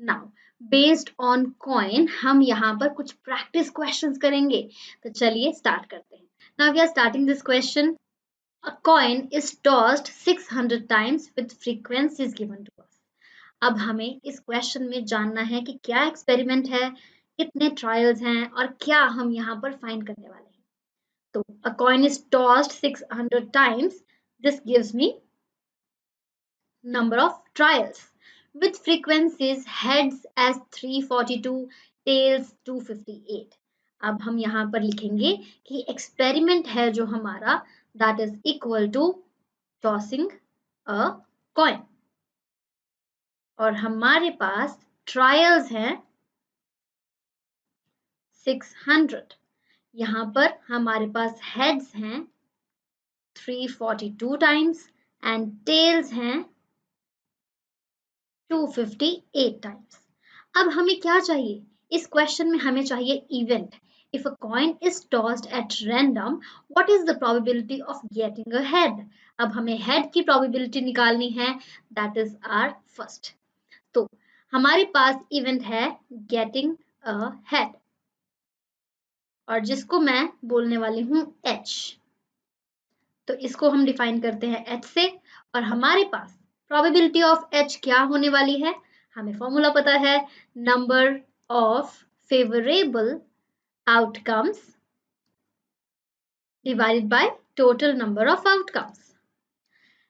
Now based on coin हम यहाँ पर कुछ प्रैक्टिस क्वेश्चंस करेंगे, तो चलिए स्टार्ट करते हैं। Now we are starting this question. A coin is tossed 600 times with frequencies given to us. अब हमें इस क्वेश्चन में जानना है कि क्या एक्सपेरिमेंट है, कितने ट्रायल्स हैं और क्या हम यहाँ पर फाइंड करने वाले हैं। तो अ coin is tossed 600 times, this gives me number of trials with frequencies heads as 342, tails 258. अब हम यहाँ पर लिखेंगे कि एक्सपेरिमेंट है जो हमारा that is equal to tossing a coin और हमारे पास ट्रायल्स हैं 600। यहाँ पर हमारे पास हेड्स हैं 342 टाइम्स एंड टेल्स हैं 258 टाइम्स। अब हमें क्या चाहिए इस क्वेश्चन में? हमें चाहिए event. If a coin is tossed at random, what is the probability of getting a head? अब हमें हेड की प्रोबेबिलिटी निकालनी है, दैट इज आवर फर्स्ट। तो हमारे पास इवेंट है गेटिंग अ हेड और जिसको मैं बोलने वाली हूँ एच। तो इसको हम डिफाइन करते हैं एच से और हमारे पास प्रोबेबिलिटी ऑफ एच क्या होने वाली है? हमें फॉर्मूला पता है, number of favourable outcomes divided by total number of outcomes.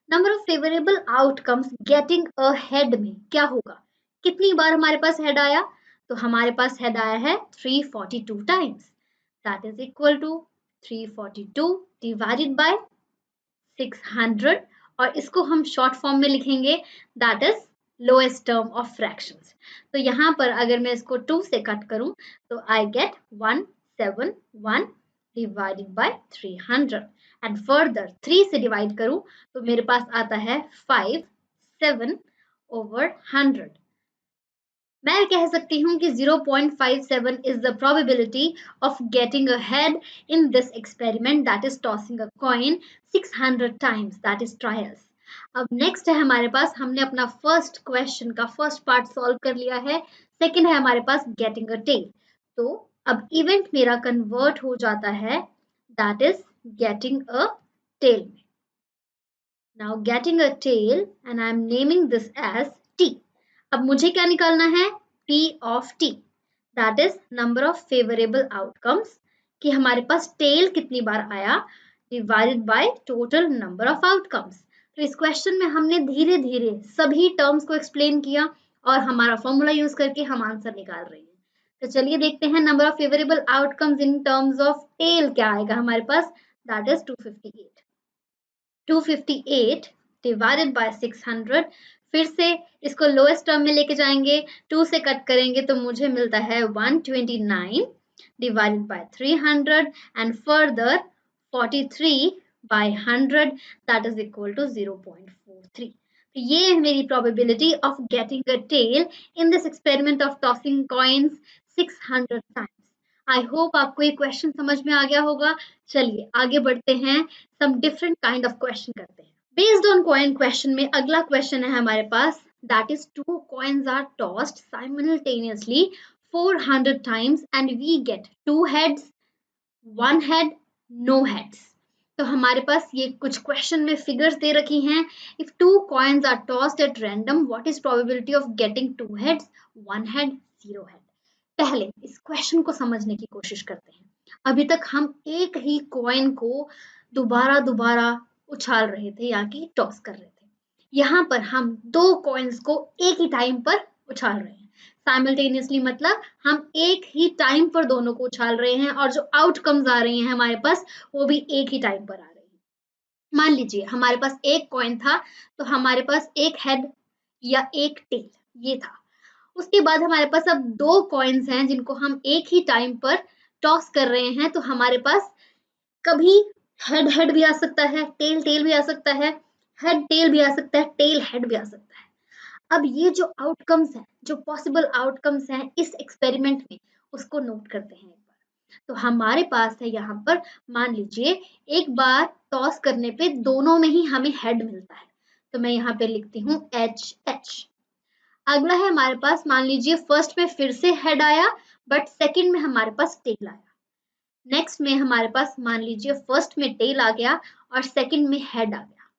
Number of favourable outcomes getting a head में क्या होगा? कितनी बार हमारे पास हेड आया? तो हमारे पास हेड आया है 342 times, that is equal to 342 divided by 600 और इसको हम शॉर्ट फॉर्म में लिखेंगे, that is lowest term of fractions. तो यहाँ पर अगर मैं इसको 2 से कट करूं तो I get 171 divided by 300 and further 3 से डिवाइड करूं तो मेरे पास आता है 57/100। मैं कह सकती हूँ कि 0.57 is the probability of getting a head in this experiment, that is tossing a coin 600 times, that is trials. अब नेक्स्ट है हमारे पास, हमने अपना फर्स्ट क्वेश्चन का फर्स्ट पार्ट सॉल्व कर लिया है। सेकंड है हमारे पास गेटिंग अ टेल। तो अब इवेंट मेरा कन्वर्ट हो जाता है, that is getting a tail. Now getting a tail and I am naming this as T. अब मुझे क्या निकालना है? P of T, that is number of favorable outcomes, कि हमारे पास टेल कितनी बार आया divided by total number of outcomes. तो इस क्वेश्चन में हमने धीरे धीरे सभी टर्म्स को एक्सप्लेन किया और हमारा फॉर्मूला यूज करके हम आंसर निकाल रहे हैं। तो चलिए देखते हैं number of favourable outcomes in terms of tail क्या आएगा हमारे पास, दैट इज 258। 258 डिवाइडेड बाय 600, फिर से इसको लोएस्ट टर्म में लेके जाएंगे, 2 से कट करेंगे तो मुझे मिलता है 129 divided by 300 and further 43 by 100, that is equal to 0.43। तो ये है मेरी probability of getting a tail in this experiment of tossing coins 600 times. I hope आपको ये क्वेश्चन समझ में आ गया होगा। चलिए आगे बढ़ते हैं, some different kind of question करते हैं। बेस्ड ऑन कॉइन क्वेश्चन में अगला क्वेश्चन है हमारे पास, that is 2 coins are tossed simultaneously 400 times and we get 2 heads, 1 head, no heads। तो हमारे पास ये कुछ क्वेश्चन में फिगर्स दे रखी हैं। If 2 coins are tossed at random, what is probability of getting 2 heads, 1 head, 0 head? पहले इस क्वेश्चन को समझने की कोशिश करते हैं। अभी तक हम एक ही कॉइन को दोबारा दोबारा उछाल रहे थे या कि टॉस कर रहे थे। यहाँ पर हम 2 कॉइन्स को एक ही टाइम पर उछाल रहे हैं। साइमल्टेनियसली मतलब हम एक ही टाइम पर दोनों को उछाल रहे हैं और जो आउटकम्स आ रही हैं हमारे पास वो भी एक ही टाइम पर आ रही है। मान लीजिए हमारे पास एक कॉइन था तो हमारे पास एक हेड या एक टेल ये था। उसके बाद हमारे पास अब 2 कॉइन्स हैं जिनको हम एक ही टाइम पर टॉस कर रहे हैं। तो हमारे पास कभी हेड हेड भी आ सकता है, टेल टेल भी आ सकता है, हेड टेल भी आ सकता है, टेल हेड भी आ सकता है। अब ये जो आउटकम्स हैं, जो पॉसिबल आउटकम्स हैं इस एक्सपेरिमेंट में, उसको नोट करते हैं एक बार। तो हमारे पास है यहाँ पर, मान लीजिए एक बार टॉस करने पे दोनों में ही हमें हेड मिलता है। तो मैं यहाँ पे लिखती हूँ एच एच। अगला है हमारे पास, मान लीजिए फर्स्ट में फिर से हेड आया बट सेकंड में हमारे पास टेल आया। नेक्स्ट में हमारे पास मान लीजिए फर्स्ट में टेल आ गया और सेकंड में हेड आ गया,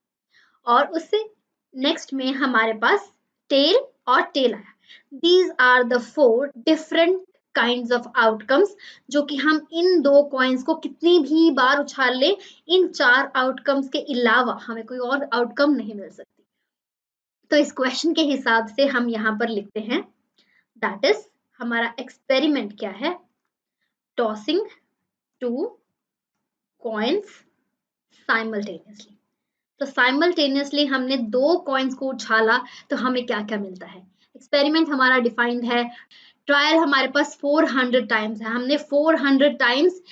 और उससे नेक्स्ट में हमारे पास टेल और टेल आया। These are the 4 different kinds of outcomes, जो कि हम इन 2 कॉइन्स को कितनी भी बार उछाल ले, इन 4 आउटकम्स के अलावा हमें कोई और आउटकम नहीं मिल सकती। तो इस क्वेश्चन के हिसाब से हम यहाँ पर लिखते हैं, दैट इज हमारा एक्सपेरिमेंट क्या है, टॉसिंग 2 कॉइन्स साइमल्टेनियसली। तो साइमल्टेनियसली हमने 2 कॉइन्स को उछाला तो हमें क्या क्या मिलता है। एक्सपेरिमेंट हमारा डिफाइंड है, ट्रायल हमारे पास 400 टाइम्स है, हमने 400 टाइम्स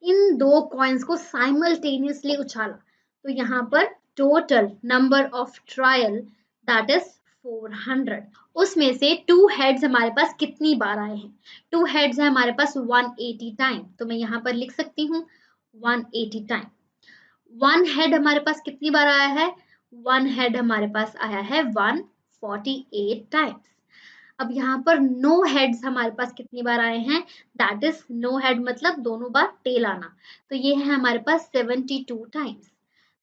इन 2 कॉइन्स को साइमल्टेनियसली उछाला। तो यहाँ पर total number of trial that is 400। उसमें से 2 हेड्स हमारे पास कितनी बार आए हैं, 2 हेड्स है हमारे पास 180 टाइम। तो मैं यहाँ पर लिख सकती हूँ 180 टाइम। 1 हेड हमारे पास कितनी बार आया है, 1 हेड हमारे पास आया है 148 टाइम्स। अब यहाँ पर नो हेड्स हमारे पास कितनी बार आए हैं, दैट इज नो हेड मतलब दोनों बार टेल आना, तो ये है हमारे पास 72 टाइम्स।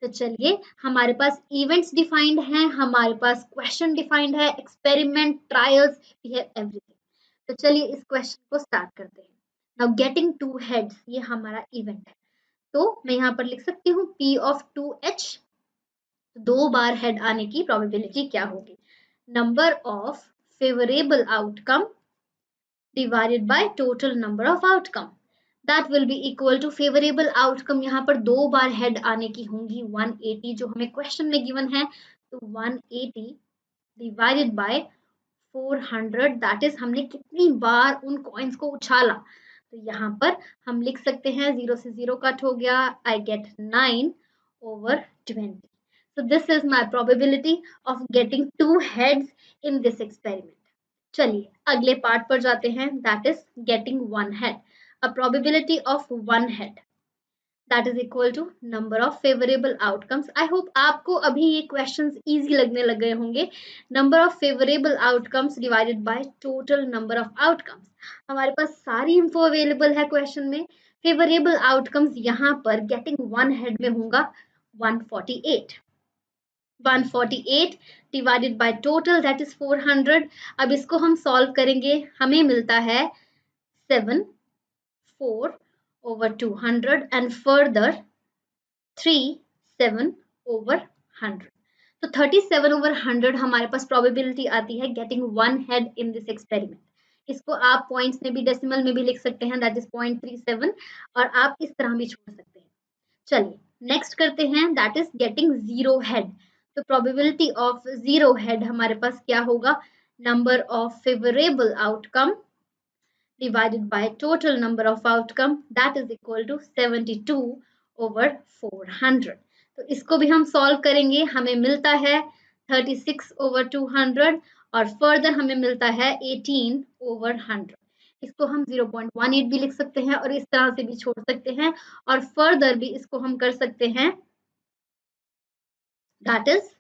तो चलिए, हमारे पास इवेंट्स डिफाइंड हैं, हमारे पास क्वेश्चन डिफाइंड है, experiment, trials, we have everything. तो चलिए इस क्वेश्चन को स्टार्ट करते हैं। नाउ गेटिंग 2 हेड्स, ये हमारा इवेंट है, तो मैं यहाँ पर लिख सकती हूँ P of 2H, 2 bar head आने की प्रोबेबिलिटी क्या होगी, number of favourable outcome divided by total number of outcome, that will be equal to favourable outcome. यहाँ पर 2 बार हेड आने की होंगी 180, जो हमें क्वेश्चन में गिवन है, तो 180 डिवाइडेड बाय 400, दैट इज हमने कितनी बार उन कॉइन्स को उछाला। तो यहाँ पर हम लिख सकते हैं 0 से 0 कट हो गया, I get 9/20। So this is my probability of getting 2 heads in this experiment. चलिए अगले पार्ट पर जाते हैं, that is getting 1 head. A probability of 1 head that is equal to number of favorable outcomes. I hope आपको अभी ये questions easy लगने लग गए होंगे. Number of favorable outcomes divided by total number of outcomes. हमारे पास सारी info available है question में. Favorable outcomes यहाँ पर getting 1 head में होगा 148. 148 divided by total that is 400. अब इसको हम solve करेंगे, हमें मिलता है 7/4/200 and further 37/100. तो 37/100 हमारे पास probability आती है getting 1 head in this experiment. इसको आप पॉइंट्स में भी डेसिमल में भी लिख सकते हैं, दैट इज 0.37, और आप इस तरह भी छोड़ सकते हैं। चलिए नेक्स्ट करते हैं, दैट इज गेटिंग 0 हेड। तो प्रोबेबिलिटी ऑफ 0 हेड हमारे पास क्या होगा, number of favourable outcome divided by total number of outcome that is equal to 72/400. तो इसको भी हम सॉल्व करेंगे, हमें मिलता है 36/200 और फर्दर हमें मिलता है 18/100। इसको हम 0.18 भी लिख सकते हैं और इस तरह से भी छोड़ सकते हैं, और फर्दर भी इसको हम कर सकते हैं, दैट इज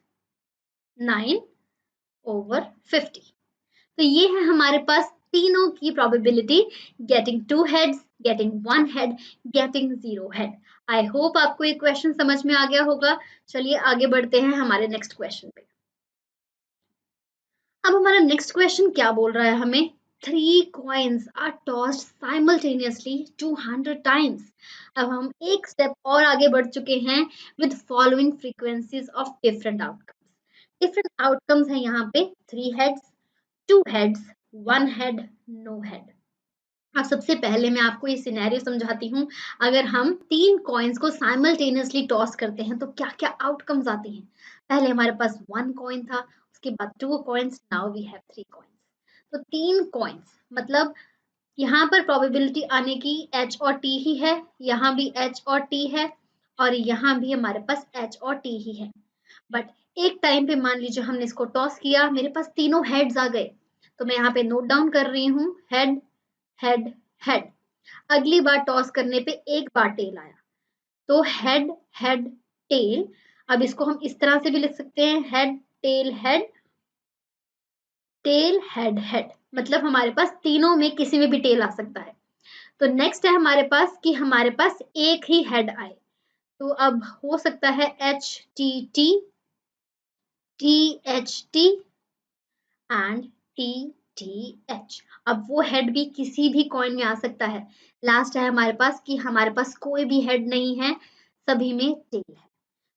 9/50। तो ये है हमारे पास तीनों की probability, getting 2 heads, getting 1 head, getting 0 head. आई होप आपको ये क्वेश्चन समझ में आ गया होगा। चलिए आगे बढ़ते हैं हमारे नेक्स्ट क्वेश्चन पे। अब हमारा नेक्स्ट क्वेश्चन क्या बोल रहा है हमें, 3 coins are tossed simultaneously 200 times. अब हम एक स्टेप और आगे बढ़ चुके हैं with following frequencies of different outcomes. Different outcomes हैं यहाँ पे 3 heads, 2 heads, 1 head, no head. अब सबसे पहले मैं आपको ये सिनेरियो समझाती हूँ। अगर हम 3 कॉइन्स को साइमल्टेनियसली टॉस करते हैं तो क्या क्या आउटकम्स आते हैं। पहले हमारे पास 1 कॉइन था, उसके बाद 2 coins, now we have 3 coins. तो 3 कॉइन्स मतलब यहाँ पर प्रोबेबिलिटी आने की H और T ही है, यहाँ भी H और T है, और यहाँ भी हमारे पास H और T ही है। बट एक टाइम पे मान लीजिए हमने इसको टॉस किया, मेरे पास तीनों हेड्स आ गए, तो मैं यहाँ पे नोट डाउन कर रही हूँ, हेड हेड हेड। अगली बार टॉस करने पे एक बार टेल आया, तो हेड हेड टेल। अब इसको हम इस तरह से भी लिख सकते हैं, head tail head, tail, head, head, मतलब हमारे पास तीनों में किसी में भी टेल आ सकता है। तो नेक्स्ट है हमारे पास कि हमारे पास एक ही हेड आए, तो अब हो सकता है HTT, THT एंड TTH। अब वो हेड भी किसी भी कॉइन में आ सकता है। लास्ट है हमारे पास कि हमारे पास कोई भी हेड नहीं है, सभी में टेल है।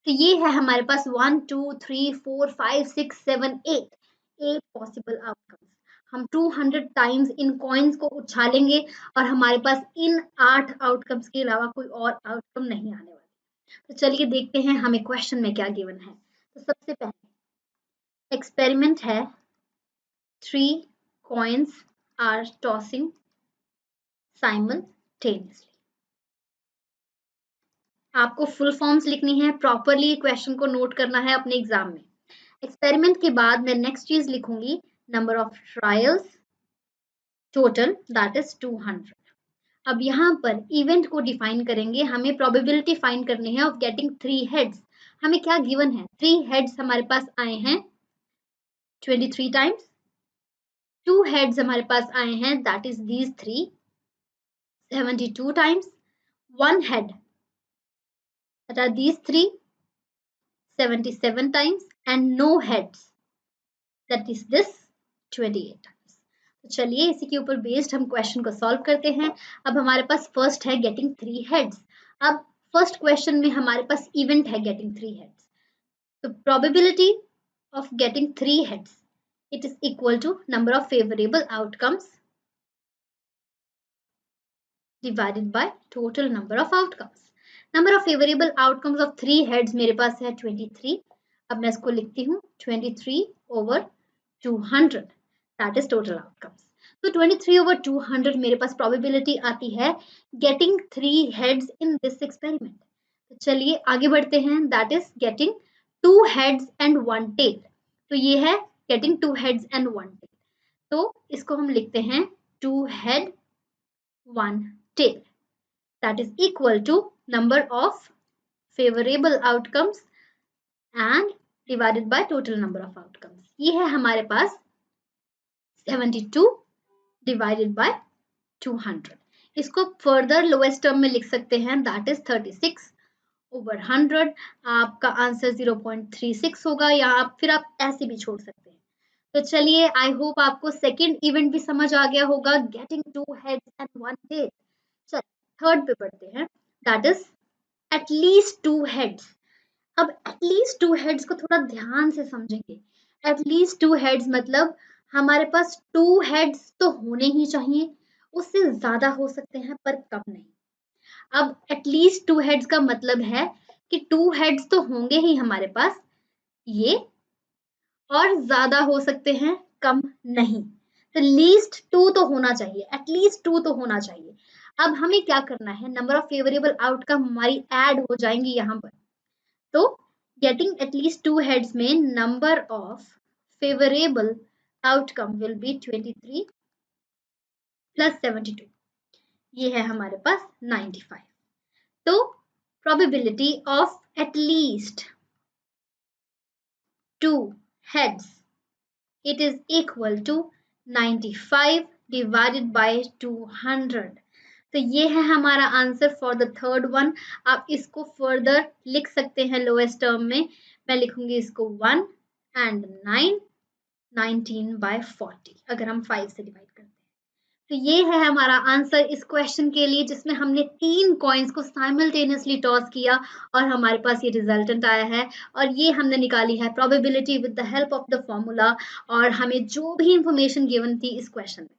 तो ये है हमारे पास 1 2 3 4 5 6 7 8 पॉसिबल आउटकम्स। हम 200 टाइम्स इन कॉइन्स को उछालेंगे और हमारे पास इन 8 आउटकम्स के अलावा कोई और आउटकम नहीं आने वाला। तो चलिए देखते हैं हमें क्वेश्चन में क्या गिवन है। तो सबसे पहले एक्सपेरिमेंट है 3 coins are tossing simultaneously। आपको फुल फॉर्म्स लिखनी है, प्रॉपरली क्वेश्चन को नोट करना है अपने एग्जाम में। एक्सपेरिमेंट के बाद मैं नेक्स्ट चीज लिखूंगी number of trials total, that is 200। अब यहाँ पर इवेंट को डिफाइन करेंगे, हमें प्रोबेबिलिटी फाइंड करनी है ऑफ गेटिंग 3 हेड्स। हमें क्या गिवन है, 3 हेड्स हमारे पास आए हैं 23 टाइम्स, 2 हेड्स हमारे पास आए हैं that is these 3 72 times, 1 head that are these 3 77 times, and no heads that is this 28 times। तो चलिए इसी के ऊपर बेस्ड हम क्वेश्चन को सॉल्व करते हैं। अब हमारे पास फर्स्ट है गेटिंग 3 heads। अब फर्स्ट क्वेश्चन में हमारे पास इवेंट है गेटिंग 3 heads, तो probability of getting 3 heads it is equal to number of favorable outcomes divided by total number of outcomes। Number of favourable outcomes of 3 heads मेरे पास है 23। अब मैं इसको लिखती हूँ 23 over 200 that is total outcomes. तो 23 over 200 मेरे पास प्रोबेबिलिटी आती है getting 3 heads in this experiment. तो चलिए आगे बढ़ते हैं, that is getting 2 heads and 1 tail. तो ये है गेटिंग 2 हेड्स एंड 1 टेल, तो इसको हम लिखते हैं 2 head 1 tail, that is equal to number of favorable outcomes and divided by total number of outcomes। ये है हमारे पास 72 divided by 200। इसको फर्दर लोएस्ट टर्म में लिख सकते हैं, that is 36 over 100। आपका आंसर 0.36 होगा, या फिर आप ऐसे भी छोड़ सकते हैं। तो चलिए आई होप आपको सेकेंड इवेंट भी समझ आ गया होगा, getting 2 heads and 1 tail। Third पे पढ़ते हैं, दैट इज एटलीस्ट 2 heads। अब एटलीस्ट 2 heads को थोड़ा ध्यान से समझेंगे। एटलीस्ट 2 heads मतलब हमारे पास 2 heads तो होने ही चाहिए, उससे ज्यादा हो सकते हैं पर कम नहीं। अब एटलीस्ट 2 heads का मतलब है कि 2 heads तो होंगे ही हमारे पास, ये और ज्यादा हो सकते हैं, कम नहीं। तो लीस्ट 2 तो होना चाहिए, एटलीस्ट 2 तो होना चाहिए। अब हमें क्या करना है, नंबर ऑफ फेवरेबल आउटकम हमारी ऐड हो जाएंगी यहाँ पर। तो गेटिंग एटलीस्ट 2 हेड्स में number of favourable outcome will be 23 plus 72, ये है हमारे पास 95। तो probability of at least 2 heads it is equal to 95 divided by 200। तो ये है हमारा answer for the third one. आप इसको फर्दर लिख सकते हैं लोएस्ट टर्म में, मैं लिखूंगी इसको 1 and 9 19 by 40 अगर हम 5 से डिवाइड करते हैं। तो ये है हमारा आंसर इस क्वेश्चन के लिए, जिसमें हमने 3 कॉइन्स को साइमल्टेनियसली टॉस किया और हमारे पास ये रिजल्टेंट आया है। और ये हमने निकाली है probability with the help of the formula, और हमें जो भी इंफॉर्मेशन गिवन थी इस क्वेश्चन में